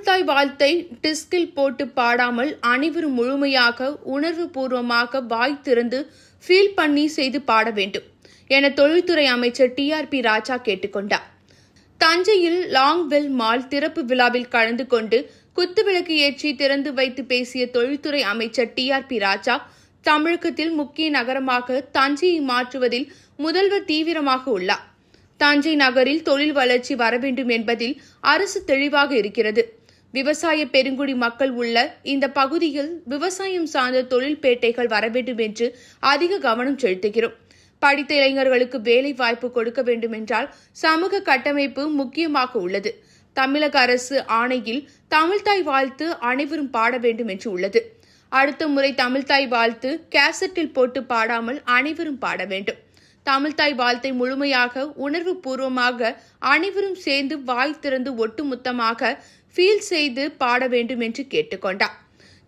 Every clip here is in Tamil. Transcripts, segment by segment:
தமிழ்த்தாய் வாழ்த்தை டிஸ்கில் போட்டு பாடாமல் அனைவரும் முழுமையாக உணர்வு பூர்வமாக வாய் திறந்து ஃபீல் பண்ணி செய்து பாட வேண்டும் என தொழில்துறை அமைச்சர் டிஆர்பி ராஜா கேட்டுக்கொண்டார். தஞ்சையில் லாங்வெல் மால் திறப்பு விழாவில் கலந்து கொண்டு குத்துவிளக்கு ஏற்றி திறந்து வைத்து பேசிய தொழில்துறை அமைச்சர் டிஆர்பி ராஜா, தமிழகத்தில் முக்கிய நகரமாக தஞ்சையை மாற்றுவதில் முதல்வர் தீவிரமாக உள்ளார். தஞ்சை நகரில் தொழில் வளர்ச்சி வர வேண்டும் என்பதில் அரசு தெளிவாக இருக்கிறது. விவசாய பெருங்குடி மக்கள் உள்ள இந்த பகுதியில் விவசாயம் சார்ந்த தொழில்பேட்டைகள் வர வேண்டும் என்று அதிக கவனம் செலுத்துகிறோம். படித்த இளைஞர்களுக்கு வேலை வாய்ப்பு கொடுக்க வேண்டும் என்றால் சமூக கட்டமைப்பு முக்கியமாக உள்ளது. தமிழக அரசு ஆணையில் தமிழ்த்தாய் வாழ்த்து அனைவரும் பாட வேண்டும் என்று உள்ளது. அடுத்த முறை தமிழ்த்தாய் வாழ்த்து கேசட்டில் போட்டு பாடாமல் அனைவரும் பாட வேண்டும். தமிழ்த்தாய் வாழ்த்தை முழுமையாக உணர்வு பூர்வமாக அனைவரும் சேர்ந்து வாய் திறந்து ஒட்டுமொத்தமாக ஃபீல் செய்து பாட வேண்டும் என்று கேட்டுக்கொண்டார்.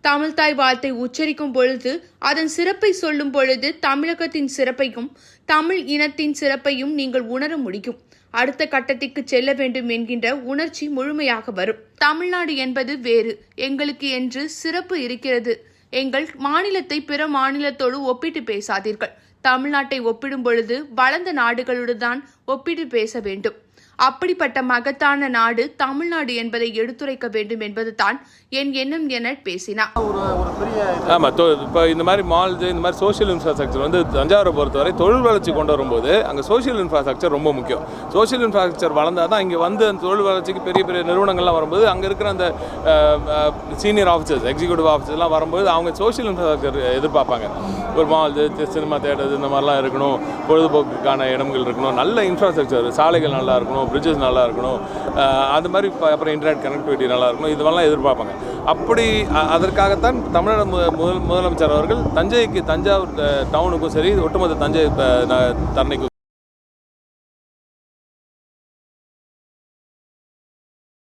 தமிழ்த்தாய் வாழ்த்தை உச்சரிக்கும் பொழுது அதன் சிறப்பை சொல்லும் பொழுது தமிழகத்தின் சிறப்பையும் தமிழ் இனத்தின் சிறப்பையும் நீங்கள் உணர முடியும். அடுத்த கட்டத்திற்கு செல்ல வேண்டும் என்கின்ற உணர்ச்சி முழுமையாக வரும். தமிழ்நாடு என்பது வேறு, எங்களுக்கு என்று சிறப்பு இருக்கிறது. எங்கள் மாநிலத்தை பிற மாநிலத்தோடு ஒப்பிட்டு பேசாதீர்கள். தமிழ்நாட்டை ஒப்பிடும் பொழுது வளர்ந்த நாடுகளுடன் தான் ஒப்பிட்டு பேச வேண்டும். அப்படிப்பட்ட மகத்தான நாடு தமிழ்நாடு என்பதை எடுத்துரைக்க வேண்டும் என்பதுதான் என் எண்ணம் என பேசினார். இப்போ இந்த மாதிரி மால்ஸ், இந்த மாதிரி சோஷியல் இன்ஃப்ராஸ்ட்ரக்சர் வந்து தஞ்சாவூரை பொறுத்தவரை தொழில் வளர்ச்சி கொண்டு வரும்போது அங்கே சோஷியல் இன்ஃப்ராஸ்ட்ரக்சர் ரொம்ப முக்கியம். சோஷியல் இன்ஃப்ராஸ்ட்ரக்சர் வளர்ந்தால் தான் இங்கே வந்து அந்த தொழில் வளர்ச்சிக்கு பெரிய பெரிய நிறுவனங்கள்லாம் வரும்போது அங்கே இருக்கிற அந்த சீனியர் ஆஃபீஸர்ஸ், எக்ஸிக்யூட்டிவ் ஆஃபீஸர்லாம் வரும்போது அவங்க சோஷியல் இன்ஃப்ராஸ்ட்ரக்சர் எதிர்பார்ப்பாங்க. ஒரு மால், சினிமா தேட்டர் இந்த மாதிரிலாம் இருக்கணும், பொழுதுபோக்குக்கான இடங்கள் இருக்கணும், நல்ல இன்ஃப்ராஸ்ட்ரக்சர், சாலைகள் நல்லா இருக்கணும், பிரிட்ஜஸ் நல்லா இருக்கணும், அது மாதிரி அப்புறம் இன்டர்நெட் கனெக்டிவிட்டி நல்லா இருக்கணும், இதெல்லாம் எதிர்பார்ப்பாங்க. அப்படி அதற்காகத்தான் தமிழக முதலமைச்சர் அவர்கள் தஞ்சாவூர் டவுனுக்கும் சரி, ஒட்டுமொத்த தஞ்சை தரணைக்கும்